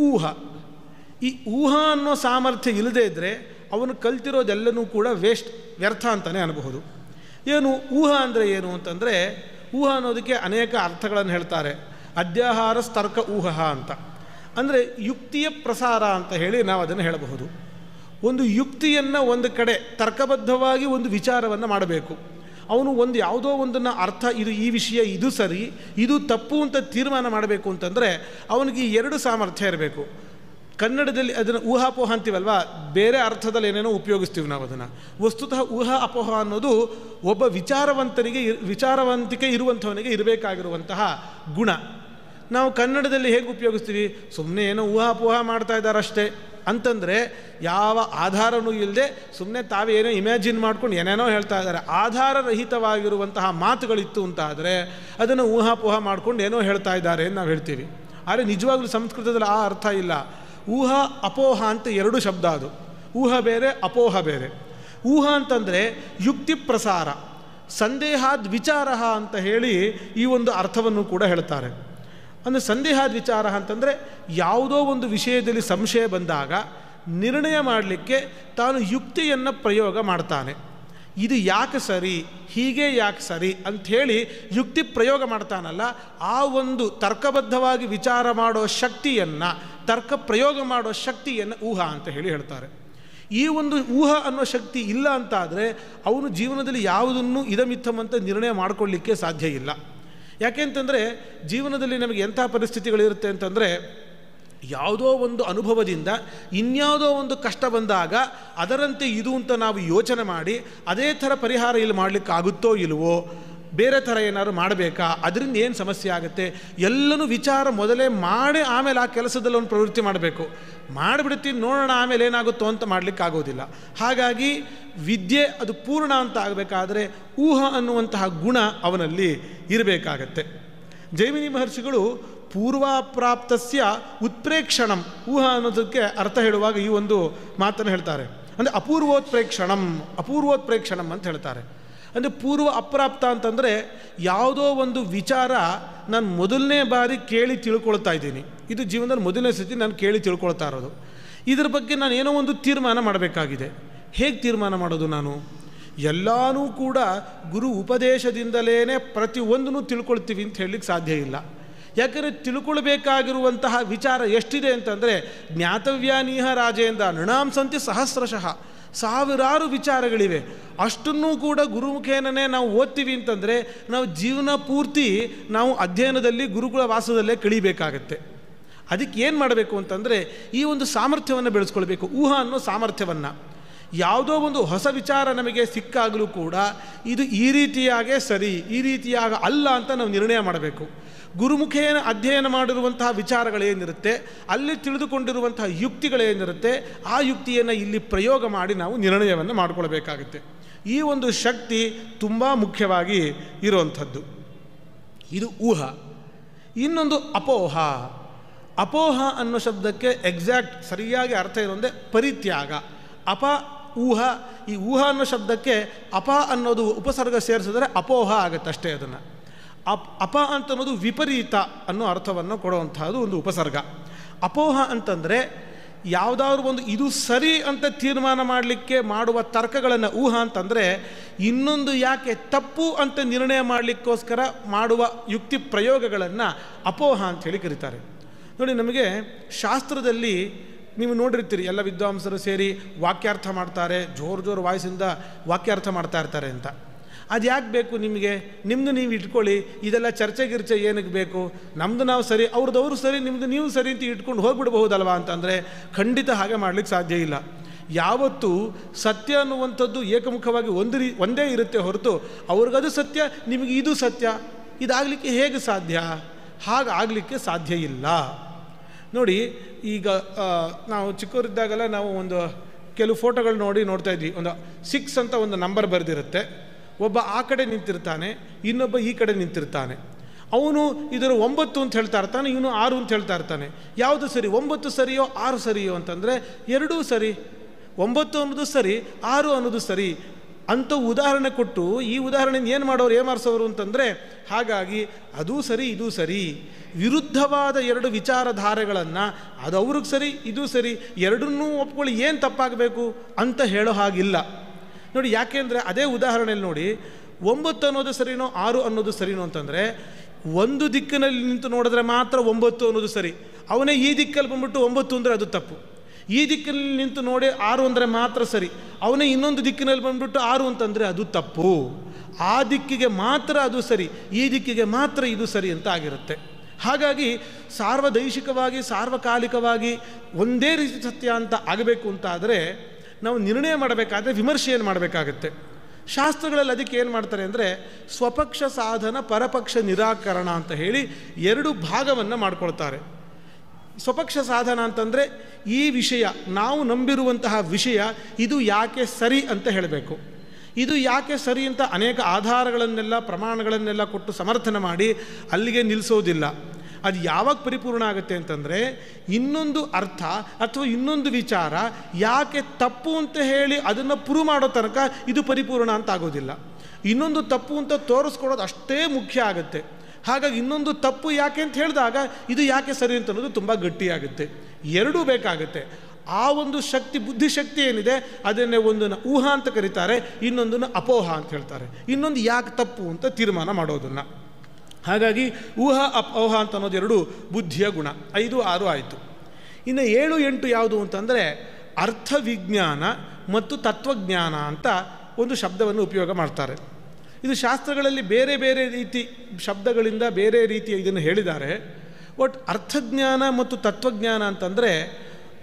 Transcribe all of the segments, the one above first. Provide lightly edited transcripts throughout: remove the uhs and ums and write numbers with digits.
ಊಹ. ಈ ಊಹ ಅನ್ನೋ ಸಾಮರ್ಥ್ಯ ಇಲ್ಲದೇ ಇದ್ದರೆ ಅವನು ಕಲ್ತಿರೋದೆಲ್ಲನೂ ಕೂಡ ವೇಸ್ಟ್, ವ್ಯರ್ಥ ಅಂತಲೇ ಅನ್ನಬಹುದು. ಏನು ಊಹ ಅಂದರೆ ಏನು ಅಂತಂದರೆ, ಊಹ ಅನ್ನೋದಕ್ಕೆ ಅನೇಕ ಅರ್ಥಗಳನ್ನು ಹೇಳ್ತಾರೆ. ಅಧ್ಯಾಹಾರ ತರ್ಕ ಊಹ ಅಂತ ಅಂದರೆ ಯುಕ್ತಿಯ ಪ್ರಸಾರ ಅಂತ ಹೇಳಿ ನಾವು ಅದನ್ನು ಹೇಳಬಹುದು. ಒಂದು ಯುಕ್ತಿಯನ್ನು ಒಂದು ಕಡೆ ತರ್ಕಬದ್ಧವಾಗಿ ಒಂದು ವಿಚಾರವನ್ನು ಮಾಡಬೇಕು. ಅವನು ಒಂದು ಯಾವುದೋ ಒಂದನ್ನು ಅರ್ಥ, ಇದು ಈ ವಿಷಯ ಇದು ಸರಿ ಇದು ತಪ್ಪು ಅಂತ ತೀರ್ಮಾನ ಮಾಡಬೇಕು ಅಂತಂದರೆ ಅವನಿಗೆ ಎರಡು ಸಾಮರ್ಥ್ಯ ಇರಬೇಕು. ಕನ್ನಡದಲ್ಲಿ ಅದನ್ನು ಊಹಾಪೋಹ ಅಂತೀವಲ್ವ, ಬೇರೆ ಅರ್ಥದಲ್ಲಿ ಏನೇನೋ ಉಪಯೋಗಿಸ್ತೀವಿ ನಾವು ಅದನ್ನು. ವಸ್ತುತಃ ಊಹಾ ಅಪೋಹ ಅನ್ನೋದು ಒಬ್ಬ ವಿಚಾರವಂತಿಕೆ ಇರುವಂಥವನಿಗೆ ಇರಬೇಕಾಗಿರುವಂತಹ ಗುಣ. ನಾವು ಕನ್ನಡದಲ್ಲಿ ಹೇಗೆ ಉಪಯೋಗಿಸ್ತೀವಿ, ಸುಮ್ಮನೆ ಏನೋ ಊಹಾಪೋಹ ಮಾಡ್ತಾ ಇದ್ದಾರಷ್ಟೇ ಅಂತಂದರೆ ಯಾವ ಆಧಾರವೂ ಇಲ್ಲದೆ ಸುಮ್ಮನೆ ತಾವೇನೋ ಇಮ್ಯಾಜಿನ್ ಮಾಡ್ಕೊಂಡು ಏನೇನೋ ಹೇಳ್ತಾ ಇದ್ದಾರೆ. ಆಧಾರರಹಿತವಾಗಿರುವಂತಹ ಮಾತುಗಳಿತ್ತು ಅಂತ ಆದರೆ ಅದನ್ನು ಊಹಾಪೋಹ ಮಾಡ್ಕೊಂಡು ಏನೋ ಹೇಳ್ತಾ ಇದ್ದಾರೆ ಅಂತ ನಾವು ಹೇಳ್ತೀವಿ. ಆದರೆ ನಿಜವಾಗ್ಲೂ ಸಂಸ್ಕೃತದಲ್ಲಿ ಆ ಅರ್ಥ ಇಲ್ಲ. ಊಹ ಅಪೋಹ ಅಂತ ಎರಡು ಶಬ್ದ ಅದು. ಊಹ ಬೇರೆ, ಅಪೋಹ ಬೇರೆ. ಊಹ ಅಂತಂದರೆ ಯುಕ್ತಿ ಪ್ರಸಾರ, ಸಂದೇಹಾದ್ ವಿಚಾರ ಅಂತ ಹೇಳಿ ಈ ಒಂದು ಅರ್ಥವನ್ನು ಕೂಡ ಹೇಳ್ತಾರೆ. ಅಂದರೆ ಸಂದೇಹಾದ್ ವಿಚಾರ ಅಂತಂದರೆ ಯಾವುದೋ ಒಂದು ವಿಷಯದಲ್ಲಿ ಸಂಶಯ ಬಂದಾಗ ನಿರ್ಣಯ ಮಾಡಲಿಕ್ಕೆ ತಾನು ಯುಕ್ತಿಯನ್ನು ಪ್ರಯೋಗ ಮಾಡ್ತಾನೆ. ಇದು ಯಾಕೆ ಸರಿ, ಹೀಗೆ ಯಾಕೆ ಸರಿ ಅಂಥೇಳಿ ಯುಕ್ತಿ ಪ್ರಯೋಗ ಮಾಡ್ತಾನಲ್ಲ, ಆ ಒಂದು ತರ್ಕಬದ್ಧವಾಗಿ ವಿಚಾರ ಮಾಡೋ ಶಕ್ತಿಯನ್ನು, ತರ್ಕ ಪ್ರಯೋಗ ಮಾಡೋ ಶಕ್ತಿಯನ್ನು ಊಹ ಅಂತ ಹೇಳಿ ಹೇಳ್ತಾರೆ. ಈ ಒಂದು ಊಹ ಅನ್ನೋ ಶಕ್ತಿ ಇಲ್ಲ ಅಂತಾದರೆ ಅವನು ಜೀವನದಲ್ಲಿ ಯಾವುದನ್ನು ಇದಮಿತ್ತಮ್ ಅಂತ ನಿರ್ಣಯ ಮಾಡಿಕೊಳ್ಳಿಕ್ಕೆ ಸಾಧ್ಯ ಇಲ್ಲ. ಯಾಕೆಂತಂದರೆ ಜೀವನದಲ್ಲಿ ನಮಗೆ ಎಂಥ ಪರಿಸ್ಥಿತಿಗಳಿರುತ್ತೆ ಅಂತಂದರೆ, ಯಾವುದೋ ಒಂದು ಅನುಭವದಿಂದ ಇನ್ಯಾವುದೋ ಒಂದು ಕಷ್ಟ ಬಂದಾಗ ಅದರಂತೆ ಇದು ಅಂತ ನಾವು ಯೋಚನೆ ಮಾಡಿ ಅದೇ ಥರ ಪರಿಹಾರ ಇಲ್ಲಿ ಮಾಡಲಿಕ್ಕಾಗುತ್ತೋ ಇಲ್ವೋ, ಬೇರೆ ಥರ ಏನಾದ್ರು ಮಾಡಬೇಕಾ, ಅದರಿಂದ ಏನು ಸಮಸ್ಯೆ ಆಗುತ್ತೆ, ಎಲ್ಲನೂ ವಿಚಾರ ಮೊದಲೇ ಮಾಡಿ ಆಮೇಲೆ ಆ ಕೆಲಸದಲ್ಲಿ ಒಂದು ಪ್ರವೃತ್ತಿ ಮಾಡಬೇಕು. ಮಾಡಿಬಿಡ್ತೀನಿ ನೋಡೋಣ ಆಮೇಲೆ ಏನಾಗುತ್ತೋ ಅಂತ ಮಾಡಲಿಕ್ಕಾಗೋದಿಲ್ಲ. ಹಾಗಾಗಿ ವಿದ್ಯೆ ಅದು ಪೂರ್ಣ ಅಂತ ಆಗಬೇಕಾದ್ರೆ ಊಹ ಅನ್ನುವಂತಹ ಗುಣ ಅವನಲ್ಲಿ ಇರಬೇಕಾಗತ್ತೆ. ಜೈಮಿನಿ ಮಹರ್ಷಿಗಳು ಪೂರ್ವಾಪ್ರಾಪ್ತಸ್ಯ ಉತ್ಪ್ರೇಕ್ಷಣಂ, ಊಹ ಅನ್ನೋದಕ್ಕೆ ಅರ್ಥ ಹೇಳುವಾಗ ಈ ಒಂದು ಮಾತನ್ನು ಹೇಳ್ತಾರೆ. ಅಂದರೆ ಅಪೂರ್ವೋತ್ಪ್ರೇಕ್ಷಣಂ ಅಂತ ಹೇಳ್ತಾರೆ. ಅಂದರೆ ಪೂರ್ವ ಅಪ್ರಾಪ್ತ ಅಂತಂದರೆ ಯಾವುದೋ ಒಂದು ವಿಚಾರ ನಾನು ಮೊದಲನೇ ಬಾರಿ ಕೇಳಿ ತಿಳ್ಕೊಳ್ತಾ ಇದ್ದೀನಿ. ಇದು ಜೀವನದಲ್ಲಿ ಮೊದಲನೇ ಸತಿ ನಾನು ಕೇಳಿ ತಿಳ್ಕೊಳ್ತಾ ಇರೋದು. ಇದ್ರ ಬಗ್ಗೆ ನಾನು ಏನೋ ಒಂದು ತೀರ್ಮಾನ ಮಾಡಬೇಕಾಗಿದೆ. ಹೇಗೆ ತೀರ್ಮಾನ ಮಾಡೋದು? ನಾನು ಎಲ್ಲನೂ ಕೂಡ ಗುರು ಉಪದೇಶದಿಂದಲೇ ಪ್ರತಿಯೊಂದನ್ನು ತಿಳ್ಕೊಳ್ತೀವಿ ಅಂತ ಹೇಳಲಿಕ್ಕೆ ಸಾಧ್ಯ ಇಲ್ಲ. ಯಾಕಂದರೆ ತಿಳ್ಕೊಳ್ಬೇಕಾಗಿರುವಂತಹ ವಿಚಾರ ಎಷ್ಟಿದೆ ಅಂತಂದರೆ, ಜ್ಞಾತವ್ಯಾನೀಹ ರಾಜೇಂದ್ರ ನೃಣಾಂ ಸಂತಿ ಸಹಸ್ರಶಃ, ಸಾವಿರಾರು ವಿಚಾರಗಳಿವೆ. ಅಷ್ಟನ್ನೂ ಕೂಡ ಗುರುಮುಖೇನೇ ನಾವು ಓದ್ತೀವಿ ಅಂತಂದರೆ ನಾವು ಜೀವನ ಪೂರ್ತಿ ನಾವು ಅಧ್ಯಯನದಲ್ಲಿ ಗುರುಕುಲ ವಾಸದಲ್ಲೇ ಕಳೀಬೇಕಾಗತ್ತೆ. ಅದಕ್ಕೆ ಏನು ಮಾಡಬೇಕು ಅಂತಂದರೆ ಈ ಒಂದು ಸಾಮರ್ಥ್ಯವನ್ನು ಬೆಳೆಸ್ಕೊಳ್ಬೇಕು, ಊಹ ಅನ್ನೋ ಸಾಮರ್ಥ್ಯವನ್ನು. ಯಾವುದೋ ಒಂದು ಹೊಸ ವಿಚಾರ ನಮಗೆ ಸಿಕ್ಕಾಗಲೂ ಕೂಡ ಇದು ಈ ರೀತಿಯಾಗೇ ಸರಿ, ಈ ರೀತಿಯಾಗ ಅಲ್ಲ ಅಂತ ನಾವು ನಿರ್ಣಯ ಮಾಡಬೇಕು. ಗುರುಮುಖೇನ ಅಧ್ಯಯನ ಮಾಡಿರುವಂತಹ ವಿಚಾರಗಳೇನಿರುತ್ತೆ, ಅಲ್ಲಿ ತಿಳಿದುಕೊಂಡಿರುವಂತಹ ಯುಕ್ತಿಗಳೇನಿರುತ್ತೆ, ಆ ಯುಕ್ತಿಯನ್ನು ಇಲ್ಲಿ ಪ್ರಯೋಗ ಮಾಡಿ ನಾವು ನಿರ್ಣಯವನ್ನು ಮಾಡಿಕೊಳ್ಬೇಕಾಗುತ್ತೆ. ಈ ಒಂದು ಶಕ್ತಿ ತುಂಬ ಮುಖ್ಯವಾಗಿ ಇರುವಂಥದ್ದು. ಇದು ಊಹ. ಇನ್ನೊಂದು ಅಪೋಹ. ಅಪೋಹ ಅನ್ನೋ ಶಬ್ದಕ್ಕೆ ಎಕ್ಸಾಕ್ಟ್ ಸರಿಯಾಗಿ ಅರ್ಥ ಇರೋದೇ ಪರಿತ್ಯಾಗ. ಅಪ ಊಹ. ಈ ಊಹ ಅನ್ನೋ ಶಬ್ದಕ್ಕೆ ಅಪ ಅನ್ನೋದು ಉಪಸರ್ಗ ಸೇರಿಸಿದ್ರೆ ಅಪೋಹ ಆಗುತ್ತೆ ಅಷ್ಟೇ. ಅದನ್ನು ಅಪ ಅಂತನ್ನೋದು ವಿಪರೀತ ಅನ್ನೋ ಅರ್ಥವನ್ನು ಕೊಡುವಂಥದ್ದು ಒಂದು ಉಪಸರ್ಗ. ಅಪೋಹ ಅಂತಂದರೆ ಯಾವುದಾದ್ರೂ ಒಂದು ಇದು ಸರಿ ಅಂತ ತೀರ್ಮಾನ ಮಾಡಲಿಕ್ಕೆ ಮಾಡುವ ತರ್ಕಗಳನ್ನು ಊಹ ಅಂತಂದರೆ, ಇನ್ನೊಂದು ಯಾಕೆ ತಪ್ಪು ಅಂತ ನಿರ್ಣಯ ಮಾಡಲಿಕ್ಕೋಸ್ಕರ ಮಾಡುವ ಯುಕ್ತಿ ಪ್ರಯೋಗಗಳನ್ನು ಅಪೋಹ ಅಂಥೇಳಿ ಕರೀತಾರೆ. ನೋಡಿ, ನಮಗೆ ಶಾಸ್ತ್ರದಲ್ಲಿ ನೀವು ನೋಡಿರ್ತೀರಿ, ಎಲ್ಲ ವಿದ್ವಾಂಸರು ಸೇರಿ ವಾಕ್ಯಾರ್ಥ ಮಾಡ್ತಾರೆ, ಜೋರು ವಾಯ್ಸಿಂದ ವಾಕ್ಯಾರ್ಥ ಮಾಡ್ತಾ ಇರ್ತಾರೆ ಅಂತ. ಅದು ಯಾಕೆ ಬೇಕು ನಿಮಗೆ? ನಿಮ್ಮದು ನೀವು ಇಟ್ಕೊಳ್ಳಿ, ಇದೆಲ್ಲ ಚರ್ಚೆ ಏನಕ್ಕೆ ಬೇಕು? ನಮ್ಮದು ನಾವು ಸರಿ, ಅವ್ರದ್ದವರು ಸರಿ, ನಿಮ್ಮದು ನೀವು ಸರಿ ಅಂತ ಇಟ್ಕೊಂಡು ಹೋಗ್ಬಿಡ್ಬಹುದಲ್ವ ಅಂತಂದರೆ ಖಂಡಿತ ಹಾಗೆ ಮಾಡಲಿಕ್ಕೆ ಸಾಧ್ಯ ಇಲ್ಲ. ಯಾವತ್ತೂ ಸತ್ಯ ಅನ್ನುವಂಥದ್ದು ಏಕಮುಖವಾಗಿ ಒಂದೇ ಇರುತ್ತೆ ಹೊರತು ಅವ್ರಿಗದು ಸತ್ಯ, ನಿಮಗೆ ಇದು ಸತ್ಯ, ಇದಾಗಲಿಕ್ಕೆ ಹೇಗೆ ಸಾಧ್ಯ? ಹಾಗಾಗಲಿಕ್ಕೆ ಸಾಧ್ಯ ಇಲ್ಲ. ನೋಡಿ, ಈಗ ನಾವು ಚಿಕ್ಕವರಿದ್ದಾಗೆಲ್ಲ ನಾವು ಒಂದು ಕೆಲವು ಫೋಟೋಗಳು ನೋಡ್ತಾ ಇದ್ವಿ. ಒಂದು 6 ಅಂತ ಒಂದು ನಂಬರ್ ಬರೆದಿರುತ್ತೆ. ಒಬ್ಬ ಆ ಕಡೆ ನಿಂತಿರ್ತಾನೆ, ಇನ್ನೊಬ್ಬ ಈ ಕಡೆ ನಿಂತಿರ್ತಾನೆ. ಅವನು ಇದರ 9 ಅಂತ ಹೇಳ್ತಾ ಇರ್ತಾನೆ, ಇವನು 6 ಅಂತ ಹೇಳ್ತಾ ಇರ್ತಾನೆ. ಯಾವುದು ಸರಿ? 9 ಸರಿಯೋ 6 ಸರಿಯೋ ಅಂತಂದರೆ ಎರಡೂ ಸರಿ. 9 ಅನ್ನೋದು ಸರಿ, 6 ಅನ್ನೋದು ಸರಿ. ಅಂಥ ಉದಾಹರಣೆ ಕೊಟ್ಟು ಈ ಉದಾಹರಣೆನ ಏನು ಮಾಡೋರು ಏಮಾರಿಸೋರು ಅಂತಂದರೆ, ಹಾಗಾಗಿ ಅದೂ ಸರಿ ಇದೂ ಸರಿ, ವಿರುದ್ಧವಾದ ಎರಡು ವಿಚಾರಧಾರೆಗಳನ್ನು ಅದು ಅವ್ರಿಗೆ ಸರಿ ಇದು ಸರಿ ಎರಡನ್ನೂ ಒಪ್ಕೊಳ್ಳಿ ಏನು ತಪ್ಪಾಗಬೇಕು ಅಂತ ಹೇಳೋ ಹಾಗಿಲ್ಲ ನೋಡಿ. ಯಾಕೆಂದರೆ ಅದೇ ಉದಾಹರಣೆಯಲ್ಲಿ ನೋಡಿ, 9 ಅನ್ನೋದು ಸರಿನೋ 6 ಅನ್ನೋದು ಸರಿನೋ ಅಂತಂದರೆ, ಒಂದು ದಿಕ್ಕಿನಲ್ಲಿ ನಿಂತು ನೋಡಿದ್ರೆ ಮಾತ್ರ 9 ಅನ್ನೋದು ಸರಿ, ಅವನೇ ಈ ದಿಕ್ಕಲ್ಲಿ ಬಂದ್ಬಿಟ್ಟು 9 ಅಂದರೆ ಅದು ತಪ್ಪು. ಈ ದಿಕ್ಕಿನಲ್ಲಿ ನಿಂತು ನೋಡಿ 6 ಅಂದರೆ ಮಾತ್ರ ಸರಿ, ಅವನೇ ಇನ್ನೊಂದು ದಿಕ್ಕಿನಲ್ಲಿ ಬಂದ್ಬಿಟ್ಟು 6 ಅಂತಂದರೆ ಅದು ತಪ್ಪು. ಆ ದಿಕ್ಕಿಗೆ ಮಾತ್ರ ಅದು ಸರಿ, ಈ ದಿಕ್ಕಿಗೆ ಮಾತ್ರ ಇದು ಸರಿ ಅಂತ ಆಗಿರುತ್ತೆ. ಹಾಗಾಗಿ ಸಾರ್ವದೈಶಿಕವಾಗಿ ಸಾರ್ವಕಾಲಿಕವಾಗಿ ಒಂದೇ ರೀತಿ ಸತ್ಯ ಅಂತ ಆಗಬೇಕು ಅಂತಾದರೆ ನಾವು ನಿರ್ಣಯ ಮಾಡಬೇಕಾದ್ರೆ ವಿಮರ್ಶೆಯನ್ನು ಮಾಡಬೇಕಾಗತ್ತೆ. ಶಾಸ್ತ್ರಗಳಲ್ಲಿ ಅದಕ್ಕೆ ಏನು ಮಾಡ್ತಾರೆ ಅಂದರೆ ಸ್ವಪಕ್ಷ ಸಾಧನ ಪರಪಕ್ಷ ನಿರಾಕರಣ ಅಂತ ಹೇಳಿ 2 ಭಾಗವನ್ನು ಮಾಡ್ಕೊಳ್ತಾರೆ. ಸ್ವಪಕ್ಷ ಸಾಧನ ಅಂತಂದರೆ ಈ ವಿಷಯ, ನಾವು ನಂಬಿರುವಂತಹ ವಿಷಯ ಇದು ಯಾಕೆ ಸರಿ ಅಂತ ಹೇಳಬೇಕು. ಇದು ಯಾಕೆ ಸರಿ ಅಂತ ಅನೇಕ ಆಧಾರಗಳನ್ನೆಲ್ಲ ಪ್ರಮಾಣಗಳನ್ನೆಲ್ಲ ಕೊಟ್ಟು ಸಮರ್ಥನೆ ಮಾಡಿ ಅಲ್ಲಿಗೆ ನಿಲ್ಲಿಸೋದಿಲ್ಲ. ಅದು ಯಾವಾಗ ಪರಿಪೂರ್ಣ ಆಗುತ್ತೆ ಅಂತಂದರೆ, ಇನ್ನೊಂದು ಅರ್ಥ ಅಥವಾ ಇನ್ನೊಂದು ವಿಚಾರ ಯಾಕೆ ತಪ್ಪು ಅಂತ ಹೇಳಿ ಅದನ್ನು ಪ್ರೂವ್ ಮಾಡೋ ತನಕ ಇದು ಪರಿಪೂರ್ಣ ಅಂತ ಆಗೋದಿಲ್ಲ. ಇನ್ನೊಂದು ತಪ್ಪು ಅಂತ ತೋರಿಸ್ಕೊಡೋದು ಅಷ್ಟೇ ಮುಖ್ಯ ಆಗುತ್ತೆ. ಹಾಗಾಗಿ ಇನ್ನೊಂದು ತಪ್ಪು ಯಾಕೆ ಅಂತ ಹೇಳಿದಾಗ ಇದು ಯಾಕೆ ಸರಿ ಅಂತ ಅನ್ನೋದು ತುಂಬ ಗಟ್ಟಿಯಾಗುತ್ತೆ. ಎರಡೂ ಬೇಕಾಗುತ್ತೆ. ಆ ಒಂದು ಶಕ್ತಿ, ಬುದ್ಧಿಶಕ್ತಿ ಏನಿದೆ ಅದನ್ನೇ ಒಂದನ್ನು ಊಹಾ ಅಂತ ಕರೀತಾರೆ, ಇನ್ನೊಂದನ್ನು ಅಪೋಹ ಅಂತ ಹೇಳ್ತಾರೆ. ಇನ್ನೊಂದು ಯಾಕೆ ತಪ್ಪು ಅಂತ ತೀರ್ಮಾನ ಮಾಡೋದನ್ನು. ಹಾಗಾಗಿ ಊಹಾ ಅಪೋಹ ಅಂತ ಅನ್ನೋದು 2 ಬುದ್ಧಿಯ ಗುಣ. 5, 6 ಆಯಿತು. ಇನ್ನು 7, 8 ಯಾವುದು ಅಂತಂದರೆ ಅರ್ಥವಿಜ್ಞಾನ ಮತ್ತು ತತ್ವಜ್ಞಾನ ಅಂತ ಒಂದು ಶಬ್ದವನ್ನು ಉಪಯೋಗ ಮಾಡ್ತಾರೆ. ಇದು ಶಾಸ್ತ್ರಗಳಲ್ಲಿ ಬೇರೆ ಬೇರೆ ರೀತಿ ಶಬ್ದಗಳಿಂದ ಬೇರೆ ರೀತಿಯ ಇದನ್ನು ಹೇಳಿದ್ದಾರೆ. ಬಟ್ ಅರ್ಥಜ್ಞಾನ ಮತ್ತು ತತ್ವಜ್ಞಾನ ಅಂತಂದರೆ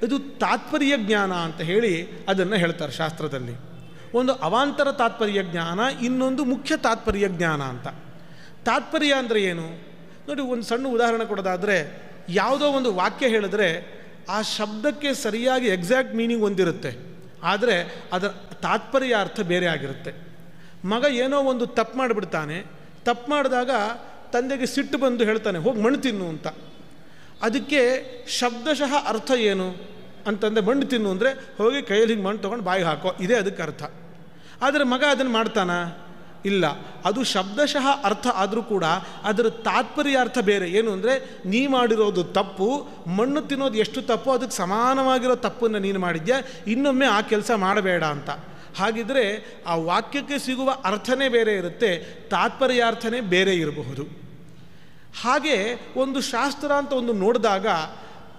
ಇದು ತಾತ್ಪರ್ಯ ಜ್ಞಾನ ಅಂತ ಹೇಳಿ ಅದನ್ನು ಹೇಳ್ತಾರೆ ಶಾಸ್ತ್ರದಲ್ಲಿ. ಒಂದು ಅವಾಂತರ ತಾತ್ಪರ್ಯ ಜ್ಞಾನ, ಇನ್ನೊಂದು ಮುಖ್ಯ ತಾತ್ಪರ್ಯ ಜ್ಞಾನ ಅಂತ. ತಾತ್ಪರ್ಯ ಅಂದರೆ ಏನು ನೋಡಿ, ಒಂದು ಸಣ್ಣ ಉದಾಹರಣೆ ಕೊಡೋದಾದರೆ, ಯಾವುದೋ ಒಂದು ವಾಕ್ಯ ಹೇಳಿದ್ರೆ ಆ ಶಬ್ದಕ್ಕೆ ಸರಿಯಾಗಿ ಎಕ್ಸಾಕ್ಟ್ ಮೀನಿಂಗ್ ಹೊಂದಿರುತ್ತೆ, ಆದರೆ ಅದರ ತಾತ್ಪರ್ಯ ಅರ್ಥ ಬೇರೆ ಆಗಿರುತ್ತೆ. ಮಗ ಏನೋ ಒಂದು ತಪ್ಪು ಮಾಡಿಬಿಡ್ತಾನೆ, ತಪ್ಪು ಮಾಡಿದಾಗ ತಂದೆಗೆ ಸಿಟ್ಟು ಬಂದು ಹೇಳ್ತಾನೆ ಹೋಗಿ ಮಣ್ಣು ತಿನ್ನು ಅಂತ. ಅದಕ್ಕೆ ಶಬ್ದಶಃ ಅರ್ಥ ಏನು ಅಂತಂದರೆ ಮಣ್ಣು ತಿನ್ನು ಅಂದರೆ ಹೋಗಿ ಕೈಯಲ್ಲಿ ಹಿಂಗೆ ಮಣ್ಣು ತೊಗೊಂಡು ಬಾಯಿಗೆ ಹಾಕೋ, ಇದೇ ಅದಕ್ಕೆ ಅರ್ಥ. ಆದರೆ ಮಗ ಅದನ್ನು ಮಾಡ್ತಾನ? ಇಲ್ಲ. ಅದು ಶಬ್ದಶಃ ಅರ್ಥ ಆದರೂ ಕೂಡ ಅದರ ತಾತ್ಪರ್ಯ ಅರ್ಥ ಬೇರೆ. ಏನು ಅಂದರೆ, ನೀ ಮಾಡಿರೋದು ತಪ್ಪು, ಮಣ್ಣು ತಿನ್ನೋದು ಎಷ್ಟು ತಪ್ಪು ಅದಕ್ಕೆ ಸಮಾನವಾಗಿರೋ ತಪ್ಪನ್ನು ನೀನು ಮಾಡಿದ್ಯಾ, ಇನ್ನೊಮ್ಮೆ ಆ ಕೆಲಸ ಮಾಡಬೇಡ ಅಂತ. ಹಾಗಿದ್ರೆ ಆ ವಾಕ್ಯಕ್ಕೆ ಸಿಗುವ ಅರ್ಥನೇ ಬೇರೆ ಇರುತ್ತೆ, ತಾತ್ಪರ್ಯಾರ್ಥನೇ ಬೇರೆ ಇರಬಹುದು. ಹಾಗೆ ಒಂದು ಶಾಸ್ತ್ರ ಅಂತ ಒಂದು ನೋಡಿದಾಗ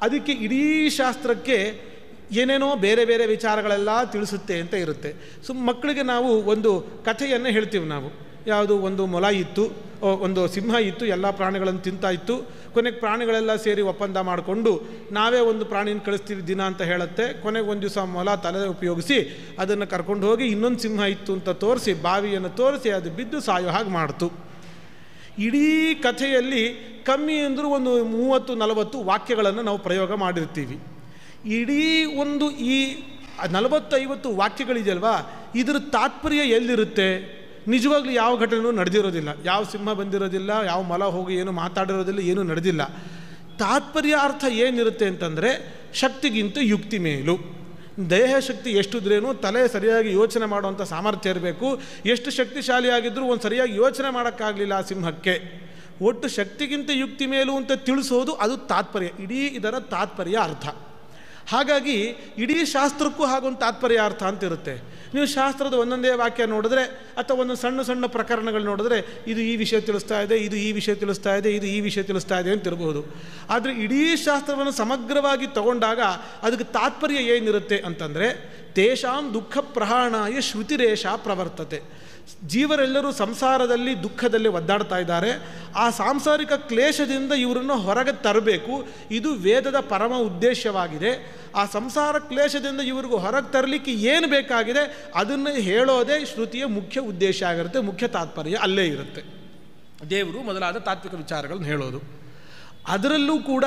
ಅದಕ್ಕೆ ಇಡೀ ಶಾಸ್ತ್ರಕ್ಕೆ ಏನೇನೋ ಬೇರೆ ಬೇರೆ ವಿಚಾರಗಳೆಲ್ಲ ತಿಳಿಸುತ್ತೆ ಅಂತ ಇರುತ್ತೆ. ಮಕ್ಕಳಿಗೆ ನಾವು ಒಂದು ಕಥೆಯನ್ನು ಹೇಳ್ತೀವಿ ನಾವು. ಯಾವುದು, ಒಂದು ಮೊಲ ಇತ್ತು, ಒಂದು ಸಿಂಹ ಇತ್ತು, ಎಲ್ಲ ಪ್ರಾಣಿಗಳನ್ನು ತಿಂತಾ ಇತ್ತು. ಕೊನೆಗೆ ಪ್ರಾಣಿಗಳೆಲ್ಲ ಸೇರಿ ಒಪ್ಪಂದ ಮಾಡಿಕೊಂಡು ನಾವೇ ಒಂದು ಪ್ರಾಣಿನ ಕಳಿಸ್ತೀವಿ ದಿನ ಅಂತ ಹೇಳುತ್ತೆ. ಕೊನೆಗೆ ಒಂದು ದಿವಸ ಮೊಲ ತಲೆ ಉಪಯೋಗಿಸಿ ಅದನ್ನು ಕರ್ಕೊಂಡು ಹೋಗಿ ಇನ್ನೊಂದು ಸಿಂಹ ಇತ್ತು ಅಂತ ತೋರಿಸಿ ಬಾವಿಯನ್ನು ತೋರಿಸಿ ಅದು ಬಿದ್ದು ಸಾಯೋ ಹಾಗೆ ಮಾಡ್ತು. ಇಡೀ ಕಥೆಯಲ್ಲಿ ಕಮ್ಮಿ ಅಂದರೂ ಒಂದು 30-40 ವಾಕ್ಯಗಳನ್ನು ನಾವು ಪ್ರಯೋಗ ಮಾಡಿರ್ತೀವಿ. ಇಡೀ ಒಂದು ಈ 40-50 ವಾಕ್ಯಗಳಿದೆಯಲ್ವಾ, ಇದರ ತಾತ್ಪರ್ಯ ಎಲ್ಲಿರುತ್ತೆ? ನಿಜವಾಗ್ಲೂ ಯಾವ ಘಟನೆಯೂ ನಡೆದಿರೋದಿಲ್ಲ, ಯಾವ ಸಿಂಹ ಬಂದಿರೋದಿಲ್ಲ, ಯಾವ ಮೊಲ ಹೋಗಿ ಏನು ಮಾತಾಡಿರೋದಿಲ್ಲ, ಏನೂ ನಡೆದಿಲ್ಲ. ತಾತ್ಪರ್ಯ ಅರ್ಥ ಏನಿರುತ್ತೆ ಅಂತಂದರೆ, ಶಕ್ತಿಗಿಂತ ಯುಕ್ತಿ ಮೇಲು. ದೇಹ ಶಕ್ತಿ ಎಷ್ಟಿದ್ರೇನು ತಲೆ ಸರಿಯಾಗಿ ಯೋಚನೆ ಮಾಡುವಂಥ ಸಾಮರ್ಥ್ಯ ಇರಬೇಕು. ಎಷ್ಟು ಶಕ್ತಿಶಾಲಿಯಾಗಿದ್ದರೂ ಒಂದು ಸರಿಯಾಗಿ ಯೋಚನೆ ಮಾಡೋಕ್ಕಾಗಲಿಲ್ಲ ಆ ಸಿಂಹಕ್ಕೆ. ಒಟ್ಟು ಶಕ್ತಿಗಿಂತ ಯುಕ್ತಿ ಮೇಲು ಅಂತ ತಿಳಿಸೋದು ಅದು ತಾತ್ಪರ್ಯ, ಇಡೀ ಇದರ ತಾತ್ಪರ್ಯ ಅರ್ಥ. ಹಾಗಾಗಿ ಇಡೀ ಶಾಸ್ತ್ರಕ್ಕೂ ಹಾಗೊಂದು ತಾತ್ಪರ್ಯ ಅರ್ಥ ಅಂತ ಇರುತ್ತೆ. ನೀವು ಶಾಸ್ತ್ರದ ಒಂದೊಂದೇ ವಾಕ್ಯ ನೋಡಿದ್ರೆ ಅಥವಾ ಒಂದೊಂದು ಸಣ್ಣ ಸಣ್ಣ ಪ್ರಕರಣಗಳು ನೋಡಿದ್ರೆ ಇದು ಈ ವಿಷಯ ತಿಳಿಸ್ತಾ ಇದೆ, ಇದು ಈ ವಿಷಯ ತಿಳಿಸ್ತಾ ಇದೆ, ಇದು ಈ ವಿಷಯ ತಿಳಿಸ್ತಾ ಇದೆ ಅಂತ ಇರಬಹುದು. ಆದರೆ ಇಡೀ ಶಾಸ್ತ್ರವನ್ನು ಸಮಗ್ರವಾಗಿ ತಗೊಂಡಾಗ ಅದಕ್ಕೆ ತಾತ್ಪರ್ಯ ಏನಿರುತ್ತೆ ಅಂತಂದರೆ, ತೇಷಾಂ ದುಃಖ ಪ್ರಹಾಣಾಯ ಶ್ರುತಿರೇಷ ಪ್ರವರ್ತತೆ. ಜೀವರೆಲ್ಲರೂ ಸಂಸಾರದಲ್ಲಿ ದುಃಖದಲ್ಲಿ ಒದ್ದಾಡ್ತಾ ಇದ್ದಾರೆ. ಆ ಸಾಂಸಾರಿಕ ಕ್ಲೇಶದಿಂದ ಇವರನ್ನು ಹೊರಗೆ ತರಬೇಕು, ಇದು ವೇದದ ಪರಮ ಉದ್ದೇಶವಾಗಿದೆ. ಆ ಸಂಸಾರ ಕ್ಲೇಶದಿಂದ ಇವ್ರಿಗೂ ಹೊರಗೆ ತರಲಿಕ್ಕೆ ಏನು ಬೇಕಾಗಿದೆ ಅದನ್ನು ಹೇಳೋದೇ ಶ್ರುತಿಯ ಮುಖ್ಯ ಉದ್ದೇಶ ಆಗಿರುತ್ತೆ, ಮುಖ್ಯ ತಾತ್ಪರ್ಯ ಅಲ್ಲೇ ಇರುತ್ತೆ. ದೇವರು ಮೊದಲಾದ ತಾತ್ವಿಕ ವಿಚಾರಗಳನ್ನು ಹೇಳೋದು. ಅದರಲ್ಲೂ ಕೂಡ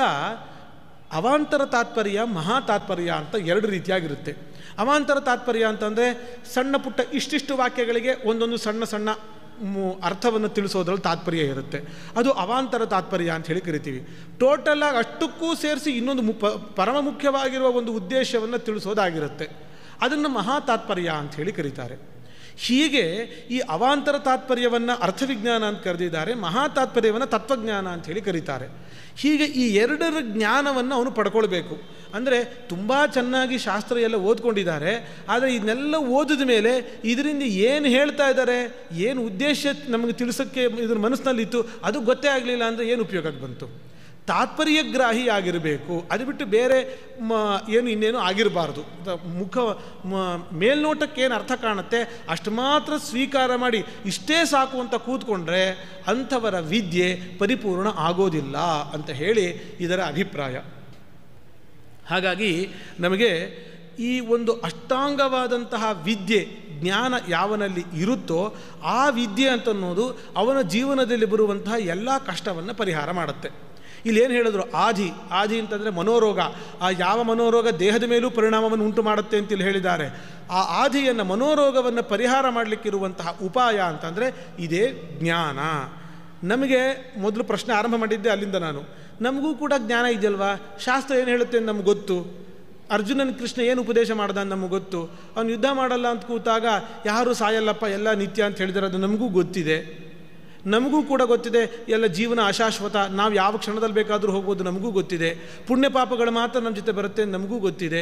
ಅವಾಂತರ ತಾತ್ಪರ್ಯ, ಮಹಾ ತಾತ್ಪರ್ಯ ಅಂತ 2 ರೀತಿಯಾಗಿರುತ್ತೆ. ಅವಾಂತರ ತಾತ್ಪರ್ಯ ಅಂತಂದರೆ ಸಣ್ಣ ಪುಟ್ಟ ಇಷ್ಟಿಷ್ಟು ವಾಕ್ಯಗಳಿಗೆ ಒಂದೊಂದು ಸಣ್ಣ ಸಣ್ಣ ಅರ್ಥವನ್ನು ತಿಳಿಸೋದ್ರಲ್ಲಿ ತಾತ್ಪರ್ಯ ಇರುತ್ತೆ, ಅದು ಅವಾಂತರ ತಾತ್ಪರ್ಯ ಅಂತ ಹೇಳಿ ಕರಿತೀವಿ. ಟೋಟಲಾಗಿ ಅಷ್ಟಕ್ಕೂ ಸೇರಿಸಿ ಇನ್ನೊಂದು ಪರಮ ಮುಖ್ಯವಾಗಿರುವ ಒಂದು ಉದ್ದೇಶವನ್ನು ತಿಳಿಸೋದಾಗಿರುತ್ತೆ, ಅದನ್ನು ಮಹಾ ತಾತ್ಪರ್ಯ ಅಂತ ಹೇಳಿ ಕರೀತಾರೆ. ಹೀಗೆ ಈ ಅವಾಂತರ ತಾತ್ಪರ್ಯವನ್ನು ಅರ್ಥವಿಜ್ಞಾನ ಅಂತ ಕರೆದಿದ್ದಾರೆ, ಮಹಾ ತಾತ್ಪರ್ಯವನ್ನು ತತ್ವಜ್ಞಾನ ಅಂತ ಹೇಳಿ ಕರೀತಾರೆ. ಹೀಗೆ ಈ ಎರಡರ ಜ್ಞಾನವನ್ನು ಅವನು ಪಡ್ಕೊಳ್ಬೇಕು. ಅಂದರೆ ತುಂಬ ಚೆನ್ನಾಗಿ ಶಾಸ್ತ್ರ ಎಲ್ಲ ಓದ್ಕೊಂಡಿದ್ದಾರೆ, ಆದರೆ ಇದನ್ನೆಲ್ಲ ಓದಿದ ಮೇಲೆ ಇದರಿಂದ ಏನು ಹೇಳ್ತಾ ಇದ್ದಾರೆ, ಏನು ಉದ್ದೇಶ ನಮಗೆ ತಿಳಿಸೋಕ್ಕೆ ಇದ್ರ ಮನಸ್ಸಿನಲ್ಲಿತ್ತು ಅದು ಗೊತ್ತೇ ಆಗಲಿಲ್ಲ ಅಂದರೆ ಏನು ಉಪಯೋಗಕ್ಕೆ ಬಂತು? ತಾತ್ಪರ್ಯಗ್ರಾಹಿ ಆಗಿರಬೇಕು, ಅದು ಬಿಟ್ಟು ಬೇರೆ ಏನು ಇನ್ನೇನು ಆಗಿರಬಾರ್ದು. ಮೇಲ್ನೋಟಕ್ಕೆ ಏನು ಅರ್ಥ ಕಾಣುತ್ತೆ ಅಷ್ಟು ಮಾತ್ರ ಸ್ವೀಕಾರ ಮಾಡಿ ಇಷ್ಟೇ ಸಾಕು ಅಂತ ಕೂತ್ಕೊಂಡ್ರೆ ಅಂಥವರ ವಿದ್ಯೆ ಪರಿಪೂರ್ಣ ಆಗೋದಿಲ್ಲ ಅಂತ ಹೇಳಿ ಇದರ ಅಭಿಪ್ರಾಯ. ಹಾಗಾಗಿ ನಮಗೆ ಈ ಒಂದು ಅಷ್ಟಾಂಗವಾದಂತಹ ವಿದ್ಯೆ ಜ್ಞಾನ ಯಾವನಲ್ಲಿ ಇರುತ್ತೋ ಆ ವಿದ್ಯೆ ಅಂತನ್ನೋದು ಅವನ ಜೀವನದಲ್ಲಿ ಬರುವಂತಹ ಎಲ್ಲ ಕಷ್ಟವನ್ನು ಪರಿಹಾರ ಮಾಡುತ್ತೆ. ಇಲ್ಲೇನು ಹೇಳಿದ್ರು, ಆಧಿ ಅಂತಂದರೆ ಮನೋರೋಗ, ಆ ಯಾವ ಮನೋರೋಗ ದೇಹದ ಮೇಲೂ ಪರಿಣಾಮವನ್ನು ಉಂಟು ಮಾಡುತ್ತೆ ಅಂತ ಇಲ್ಲಿ ಹೇಳಿದ್ದಾರೆ. ಆ ಆಧಿಯನ್ನು ಮನೋರೋಗವನ್ನು ಪರಿಹಾರ ಮಾಡಲಿಕ್ಕಿರುವಂತಹ ಉಪಾಯ ಅಂತಂದರೆ ಇದೇ ಜ್ಞಾನ. ನಮಗೆ ಮೊದಲು ಪ್ರಶ್ನೆ ಆರಂಭ ಮಾಡಿದ್ದೆ ಅಲ್ಲಿಂದ ನಾನು, ನಮಗೂ ಕೂಡ ಜ್ಞಾನ ಇದೆಯಲ್ವಾ, ಶಾಸ್ತ್ರ ಏನು ಹೇಳುತ್ತೆ ಅಂತ ನಮ್ಗೆ ಗೊತ್ತು, ಅರ್ಜುನನ ಕೃಷ್ಣ ಏನು ಉಪದೇಶ ಮಾಡ್ದ ಅಂತ ನಮಗೆ ಗೊತ್ತು, ಅವನು ಯುದ್ಧ ಮಾಡಲ್ಲ ಅಂತ ಕೂತಾಗ ಯಾರೂ ಸಾಯಲ್ಲಪ್ಪ ಎಲ್ಲ ನಿತ್ಯ ಅಂತ ಹೇಳಿದರೆ ಅದು ನಮಗೂ ಗೊತ್ತಿದೆ. ನಮಗೂ ಕೂಡ ಗೊತ್ತಿದೆ ಎಲ್ಲ ಜೀವನ ಅಶಾಶ್ವತ, ನಾವು ಯಾವ ಕ್ಷಣದಲ್ಲಿ ಬೇಕಾದರೂ ಹೋಗ್ಬೋದು ನಮಗೂ ಗೊತ್ತಿದೆ. ಪುಣ್ಯ ಪಾಪಗಳು ಮಾತ್ರ ನಮ್ಮ ಜೊತೆ ಬರುತ್ತೆ ನಮಗೂ ಗೊತ್ತಿದೆ.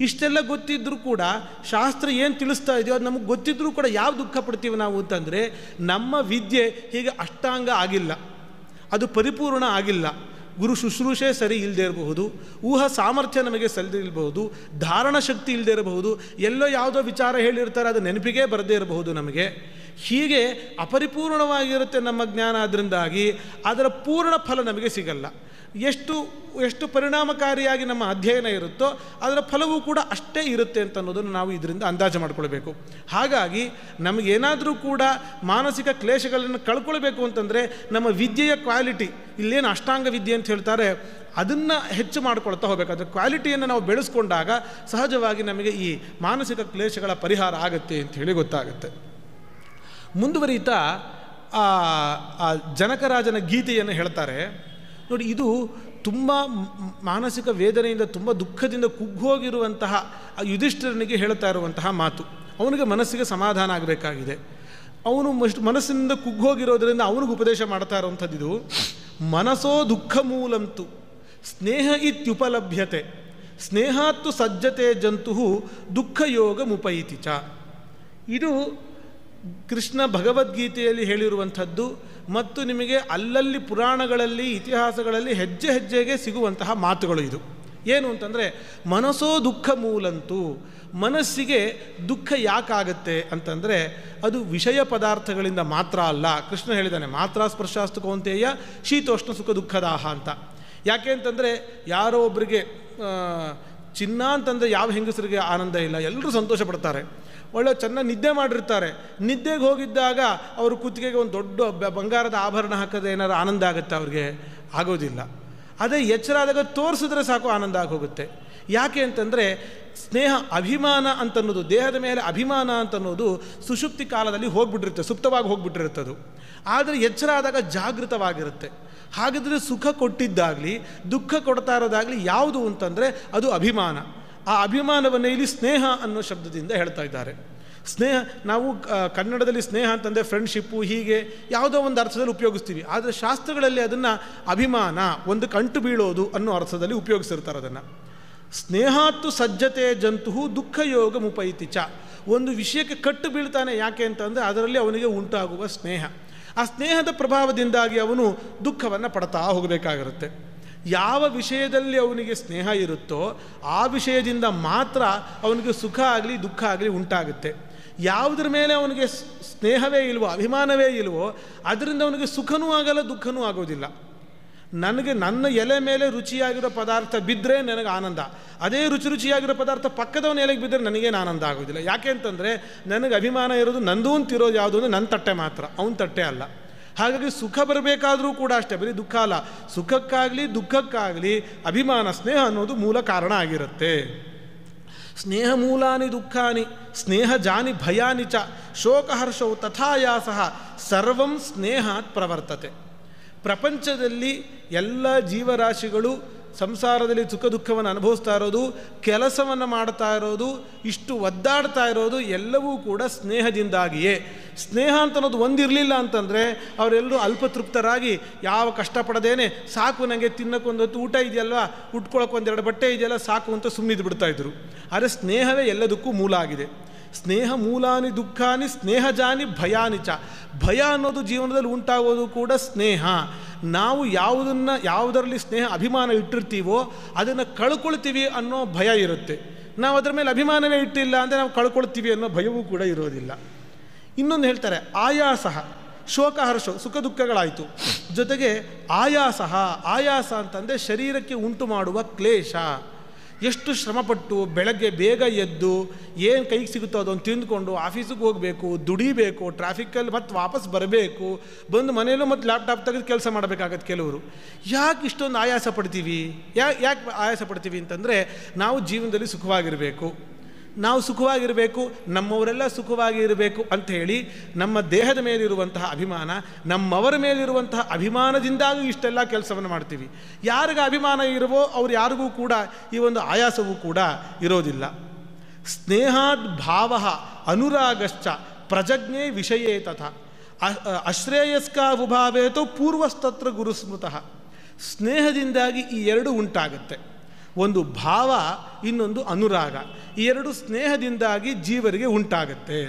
ಇಷ್ಟೆಲ್ಲ ಗೊತ್ತಿದ್ದರೂ ಕೂಡ ಶಾಸ್ತ್ರ ಏನು ತಿಳಿಸ್ತಾ ಇದೆಯೋ ಅದು ನಮಗೆ ಗೊತ್ತಿದ್ದರೂ ಕೂಡ ಯಾವ ದುಃಖ ಪಡ್ತೀವಿ ನಾವು ಅಂತಂದರೆ ನಮ್ಮ ವಿದ್ಯೆ ಹೀಗೆ ಅಷ್ಟಾಂಗ ಆಗಿಲ್ಲ, ಅದು ಪರಿಪೂರ್ಣ ಆಗಿಲ್ಲ. ಗುರು ಶುಶ್ರೂಷೆ ಸರಿ ಇಲ್ಲದೆ ಇರಬಹುದು, ಊಹಾ ಸಾಮರ್ಥ್ಯ ನಮಗೆ ಸಲ್ಲದಿರಬಹುದು, ಧಾರಣ ಶಕ್ತಿ ಇಲ್ಲದೆ ಇರಬಹುದು, ಎಲ್ಲೋ ಯಾವುದೋ ವಿಚಾರ ಹೇಳಿರ್ತಾರೆ ಅದು ನೆನಪಿಗೆ ಬರದೇ ಇರಬಹುದು ನಮಗೆ. ಹೀಗೆ ಅಪರಿಪೂರ್ಣವಾಗಿರುತ್ತೆ ನಮ್ಮ ಜ್ಞಾನ. ಅದರಿಂದಾಗಿ ಅದರ ಪೂರ್ಣ ಫಲ ನಮಗೆ ಸಿಗಲ್ಲ. ಎಷ್ಟು ಪರಿಣಾಮಕಾರಿಯಾಗಿ ನಮ್ಮ ಅಧ್ಯಯನ ಇರುತ್ತೋ ಅದರ ಫಲವೂ ಕೂಡ ಅಷ್ಟೇ ಇರುತ್ತೆ ಅಂತ ಅನ್ನೋದನ್ನು ನಾವು ಇದರಿಂದ ಅಂದಾಜು ಮಾಡಿಕೊಳ್ಬೇಕು. ಹಾಗಾಗಿ ನಮಗೇನಾದರೂ ಕೂಡ ಮಾನಸಿಕ ಕ್ಲೇಶಗಳನ್ನು ಕಳ್ಕೊಳ್ಬೇಕು ಅಂತಂದರೆ ನಮ್ಮ ವಿದ್ಯೆಯ ಕ್ವಾಲಿಟಿ, ಇಲ್ಲೇನು ಅಷ್ಟಾಂಗ ವಿದ್ಯೆ ಅಂತ ಹೇಳ್ತಾರೆ ಅದನ್ನು ಹೆಚ್ಚು ಮಾಡ್ಕೊಳ್ತಾ ಹೋಗಬೇಕು. ಅದರ ಕ್ವಾಲಿಟಿಯನ್ನು ನಾವು ಬೆಳೆಸ್ಕೊಂಡಾಗ ಸಹಜವಾಗಿ ನಮಗೆ ಈ ಮಾನಸಿಕ ಕ್ಲೇಶಗಳ ಪರಿಹಾರ ಆಗುತ್ತೆ ಅಂತ ಹೇಳಿ ಗೊತ್ತಾಗುತ್ತೆ. ಮುಂದುವರಿತಾ ಜನಕರಾಜನ ಗೀತೆಯನ್ನು ಹೇಳ್ತಾರೆ ನೋಡಿ. ಇದು ತುಂಬ ಮಾನಸಿಕ ವೇದನೆಯಿಂದ ತುಂಬ ದುಃಖದಿಂದ ಕುಗ್ಗೋಗಿರುವಂತಹ ಯುಧಿಷ್ಠಿರನಿಗೆ ಹೇಳ್ತಾ ಇರುವಂತಹ ಮಾತು. ಅವನಿಗೆ ಮನಸ್ಸಿಗೆ ಸಮಾಧಾನ ಆಗಬೇಕಾಗಿದೆ. ಅವನು ಮನಸ್ಸಿನಿಂದ ಕುಗ್ಗೋಗಿರೋದ್ರಿಂದ ಅವನಿಗೆ ಉಪದೇಶ ಮಾಡ್ತಾ ಇರುವಂಥದ್ದು ಇದು. ಮನಸೋ ದುಃಖ ಮೂಲಂತು ಸ್ನೇಹ ಇತ್ಯುಪಲಭ್ಯತೆ ಸ್ನೇಹಾತ್ತು ಸಜ್ಜತೆ ಜಂತು ದುಃಖಯೋಗ ಮುಪೈತಿ ಚ. ಇದು ಕೃಷ್ಣ ಭಗವದ್ಗೀತೆಯಲ್ಲಿ ಹೇಳಿರುವಂಥದ್ದು ಮತ್ತು ನಿಮಗೆ ಅಲ್ಲಲ್ಲಿ ಪುರಾಣಗಳಲ್ಲಿ ಇತಿಹಾಸಗಳಲ್ಲಿ ಹೆಜ್ಜೆ ಹೆಜ್ಜೆಗೆ ಸಿಗುವಂತಹ ಮಾತುಗಳು. ಇದು ಏನು ಅಂತಂದರೆ ಮನಸೋ ದುಃಖ ಮೂಲಂತೂ, ಮನಸ್ಸಿಗೆ ದುಃಖ ಯಾಕಾಗತ್ತೆ ಅಂತಂದರೆ ಅದು ವಿಷಯ ಪದಾರ್ಥಗಳಿಂದ ಮಾತ್ರ ಅಲ್ಲ. ಕೃಷ್ಣ ಹೇಳಿದ್ದಾನೆ ಮಾತ್ರ ಸ್ಪರ್ಶಾಸ್ತು ಕೌಂತೆಯ ಶೀತೋಷ್ಣ ಸುಖ ದುಃಖದಾಹ ಅಂತ. ಯಾಕೆ ಅಂತಂದರೆ ಯಾರೋ ಒಬ್ಬರಿಗೆ ಚಿನ್ನ ಅಂತಂದರೆ ಯಾವ ಹೆಂಗಸರಿಗೆ ಆನಂದ ಇಲ್ಲ, ಎಲ್ಲರೂ ಸಂತೋಷ ಪಡ್ತಾರೆ. ಒಳ್ಳೆ ಚೆನ್ನಾಗಿ ನಿದ್ದೆ ಮಾಡಿರ್ತಾರೆ, ನಿದ್ದೆಗೆ ಹೋಗಿದ್ದಾಗ ಅವರು ಕುತ್ತಿಗೆಗೆ ಒಂದು ದೊಡ್ಡ ಬಂಗಾರದ ಆಭರಣ ಹಾಕೋದು ಏನಾದ್ರು ಆನಂದ ಆಗುತ್ತೆ ಅವ್ರಿಗೆ? ಆಗೋದಿಲ್ಲ. ಅದೇ ಎಚ್ಚರ ಆದಾಗ ತೋರಿಸಿದ್ರೆ ಸಾಕು ಆನಂದ ಆಗಿ ಹೋಗುತ್ತೆ. ಯಾಕೆ ಅಂತಂದರೆ ಸ್ನೇಹ ಅಭಿಮಾನ ಅಂತನ್ನೋದು, ದೇಹದ ಮೇಲೆ ಅಭಿಮಾನ ಅಂತನ್ನೋದು ಸುಷುಪ್ತಿ ಕಾಲದಲ್ಲಿ ಹೋಗ್ಬಿಟ್ಟಿರುತ್ತೆ, ಸುಪ್ತವಾಗಿ ಹೋಗ್ಬಿಟ್ಟಿರುತ್ತದು. ಆದರೆ ಎಚ್ಚರ ಆದಾಗ ಜಾಗೃತವಾಗಿರುತ್ತೆ. ಹಾಗಿದ್ರೆ ಸುಖ ಕೊಟ್ಟಿದ್ದಾಗಲಿ ದುಃಖ ಕೊಡ್ತಾ ಇರೋದಾಗಲಿ ಯಾವುದು ಅಂತಂದರೆ ಅದು ಅಭಿಮಾನ. ಆ ಅಭಿಮಾನವನ್ನು ಇಲ್ಲಿ ಸ್ನೇಹ ಅನ್ನೋ ಶಬ್ದದಿಂದ ಹೇಳ್ತಾ ಇದ್ದಾರೆ. ಸ್ನೇಹ ನಾವು ಕನ್ನಡದಲ್ಲಿ ಸ್ನೇಹ ಅಂತಂದರೆ ಫ್ರೆಂಡ್ಶಿಪ್ಪು ಹೀಗೆ ಯಾವುದೋ ಒಂದು ಅರ್ಥದಲ್ಲಿ ಉಪಯೋಗಿಸ್ತೀವಿ. ಆದರೆ ಶಾಸ್ತ್ರಗಳಲ್ಲಿ ಅದನ್ನು ಅಭಿಮಾನ, ಒಂದು ಕಂಟು ಬೀಳೋದು ಅನ್ನೋ ಅರ್ಥದಲ್ಲಿ ಉಪಯೋಗಿಸಿರ್ತಾರೆ ಅದನ್ನು. ಸ್ನೇಹಾತ್ತು ಸಜ್ಜತೆ ಜಂತು ದುಃಖಯೋಗ ಮುಪೈತಿ ಚ. ಒಂದು ವಿಷಯಕ್ಕೆ ಕಟ್ಟು ಬೀಳ್ತಾನೆ ಯಾಕೆ ಅಂತಂದರೆ ಅದರಲ್ಲಿ ಅವನಿಗೆ ಉಂಟಾಗುವ ಸ್ನೇಹ. ಆ ಸ್ನೇಹದ ಪ್ರಭಾವದಿಂದಾಗಿ ಅವನು ದುಃಖವನ್ನು ಪಡ್ತಾ ಹೋಗಬೇಕಾಗಿರುತ್ತೆ. ಯಾವ ವಿಷಯದಲ್ಲಿ ಅವನಿಗೆ ಸ್ನೇಹ ಇರುತ್ತೋ ಆ ವಿಷಯದಿಂದ ಮಾತ್ರ ಅವನಿಗೆ ಸುಖ ಆಗಲಿ ದುಃಖ ಆಗಲಿ ಉಂಟಾಗುತ್ತೆ. ಯಾವುದ್ರ ಮೇಲೆ ಅವನಿಗೆ ಸ್ನೇಹವೇ ಇಲ್ವೋ, ಅಭಿಮಾನವೇ ಇಲ್ವೋ, ಅದರಿಂದ ಅವನಿಗೆ ಸುಖನೂ ಆಗಲ್ಲ ದುಃಖನೂ ಆಗೋದಿಲ್ಲ. ನನಗೆ ನನ್ನ ಎಲೆ ಮೇಲೆ ರುಚಿಯಾಗಿರೋ ಪದಾರ್ಥ ಬಿದ್ದರೆ ನನಗೆ ಆನಂದ, ಅದೇ ರುಚಿಯಾಗಿರೋ ಪದಾರ್ಥ ಪಕ್ಕದವನ ಎಲೆಗೆ ಬಿದ್ದರೆ ನನಗೇನು ಆನಂದ ಆಗೋದಿಲ್ಲ. ಯಾಕೆ ಅಂತಂದರೆ ನನಗೆ ಅಭಿಮಾನ ಇರೋದು ನಂದು ಅಂತಿರೋದು ಯಾವುದು ಅಂದರೆ ನನ್ನ ತಟ್ಟೆ ಮಾತ್ರ, ಅವನ ತಟ್ಟೆ ಅಲ್ಲ. ಹಾಗಾಗಿ ಸುಖ ಬರಬೇಕಾದರೂ ಕೂಡ ಅಷ್ಟೇ, ಬರೀ ದುಃಖ ಅಲ್ಲ, ಸುಖಕ್ಕಾಗಲಿ ದುಃಖಕ್ಕಾಗಲಿ ಅಭಿಮಾನ ಸ್ನೇಹ ಅನ್ನೋದು ಮೂಲ ಕಾರಣ ಆಗಿರುತ್ತೆ. ಸ್ನೇಹ ಮೂಲಾನಿ ದುಃಖಾನಿ ಸ್ನೇಹ ಜಾನಿ ಭಯಾನಿ ಚ ಶೋಕಹರ್ಷವು ತಥಾಯಾಸಃ ಸರ್ವಂ ಸ್ನೇಹಾತ್ ಪ್ರವರ್ತತೆ. ಪ್ರಪಂಚದಲ್ಲಿ ಎಲ್ಲ ಜೀವರಾಶಿಗಳು ಸಂಸಾರದಲ್ಲಿ ಸುಖ ದುಃಖವನ್ನು ಅನುಭವಿಸ್ತಾ ಇರೋದು, ಕೆಲಸವನ್ನು ಮಾಡ್ತಾ ಇರೋದು, ಇಷ್ಟು ಒದ್ದಾಡ್ತಾ ಇರೋದು ಎಲ್ಲವೂ ಕೂಡ ಸ್ನೇಹದಿಂದಾಗಿಯೇ. ಸ್ನೇಹ ಅಂತ ಅನ್ನೋದು ಒಂದಿರಲಿಲ್ಲ ಅಂತಂದರೆ ಅವರೆಲ್ಲರೂ ಅಲ್ಪತೃಪ್ತರಾಗಿ ಯಾವ ಕಷ್ಟಪಡದೇನೆ ಸಾಕು, ನನಗೆ ತಿನ್ನೋಕ್ಕೊಂದೊತ್ತು ಊಟ ಇದೆಯಲ್ವ, ಉಟ್ಕೊಳ್ಳೋಕೆ ಒಂದೆರಡು ಬಟ್ಟೆ ಇದೆಯಲ್ಲ ಸಾಕು ಅಂತ ಸುಮ್ಮನಿದ್ದು ಬಿಡ್ತಾಯಿದ್ರು. ಆದರೆ ಸ್ನೇಹವೇ ಎಲ್ಲದಕ್ಕೂ ಮೂಲ ಆಗಿದೆ. ಸ್ನೇಹ ಮೂಲಾನಿ ದುಃಖಾನಿ ಸ್ನೇಹಜಾನಿ ಭಯಾನಿ ಚ. ಭಯ ಅನ್ನೋದು ಜೀವನದಲ್ಲಿ ಉಂಟಾಗೋದು ಕೂಡ ಸ್ನೇಹ. ನಾವು ಯಾವುದರಲ್ಲಿ ಸ್ನೇಹ ಅಭಿಮಾನ ಇಟ್ಟಿರ್ತೀವೋ ಅದನ್ನು ಕಳ್ಕೊಳ್ತೀವಿ ಅನ್ನೋ ಭಯ ಇರುತ್ತೆ. ನಾವು ಅದರ ಮೇಲೆ ಅಭಿಮಾನವೇ ಇಟ್ಟಿಲ್ಲ ಅಂದರೆ ನಾವು ಕಳ್ಕೊಳ್ತೀವಿ ಅನ್ನೋ ಭಯವೂ ಕೂಡ ಇರೋದಿಲ್ಲ. ಇನ್ನೊಂದು ಹೇಳ್ತಾರೆ, ಆಯಾಸ, ಶೋಕ ಹರ್ಷ, ಸುಖ ದುಃಖಗಳಾಯಿತು. ಜೊತೆಗೆ ಆಯಾಸ ಅಂತಂದರೆ ಶರೀರಕ್ಕೆ ಉಂಟು ಮಾಡುವ ಕ್ಲೇಶ. ಎಷ್ಟು ಶ್ರಮಪಟ್ಟು ಬೆಳಗ್ಗೆ ಬೇಗ ಎದ್ದು ಏನು ಕೈಗೆ ಸಿಗುತ್ತೋ ಅದನ್ನು ತಿಂದುಕೊಂಡು ಆಫೀಸಿಗೆ ಹೋಗಬೇಕು, ದುಡಿಬೇಕು, ಟ್ರಾಫಿಕ್ಕಲ್ಲಿ ಮತ್ತೆ ವಾಪಸ್ ಬರಬೇಕು, ಬಂದು ಮನೆಯಲ್ಲೂ ಮತ್ತು ಲ್ಯಾಪ್ಟಾಪ್ ತೆಗೆದು ಕೆಲಸ ಮಾಡಬೇಕಾಗತ್ತೆ ಕೆಲವರು. ಯಾಕೆ ಇಷ್ಟೊಂದು ಆಯಾಸ ಪಡ್ತೀವಿ? ಯಾಕೆ ಆಯಾಸ ಪಡ್ತೀವಿ ಅಂತಂದರೆ ನಾವು ಜೀವನದಲ್ಲಿ ಸುಖವಾಗಿರಬೇಕು, ನಮ್ಮವರೆಲ್ಲ ಸುಖವಾಗಿರಬೇಕು ಅಂಥೇಳಿ ನಮ್ಮ ದೇಹದ ಮೇಲಿರುವಂತಹ ಅಭಿಮಾನ, ನಮ್ಮವರ ಮೇಲಿರುವಂತಹ ಅಭಿಮಾನದಿಂದಾಗಿ ಇಷ್ಟೆಲ್ಲ ಕೆಲಸವನ್ನು ಮಾಡ್ತೀವಿ. ಯಾರಿಗೆ ಅಭಿಮಾನ ಇರುವೋ ಅವ್ರು ಯಾರಿಗೂ ಕೂಡ ಈ ಒಂದು ಆಯಾಸವೂ ಕೂಡ ಇರೋದಿಲ್ಲ. ಸ್ನೇಹಾದ್ ಭಾವ ಅನುರಾಗಶ್ಚ ಪ್ರಜಜ್ಞೆ ವಿಷಯೇ ತಥಾ ಅಶ್ರೇಯಸ್ಕಾವುಭಾವೇತೋ ಪೂರ್ವಸ್ತತ್ರ ಗುರುಸ್ಮೃತಃ. ಸ್ನೇಹದಿಂದಾಗಿ ಈ ಎರಡು ಉಂಟಾಗುತ್ತೆ. ಒಂದು ಭಾವ, ಇನ್ನೊಂದು ಅನುರಾಗ. ಈ ಎರಡು ಸ್ನೇಹದಿಂದಾಗಿ ಜೀವರಿಗೆ ಉಂಟಾಗುತ್ತೆ.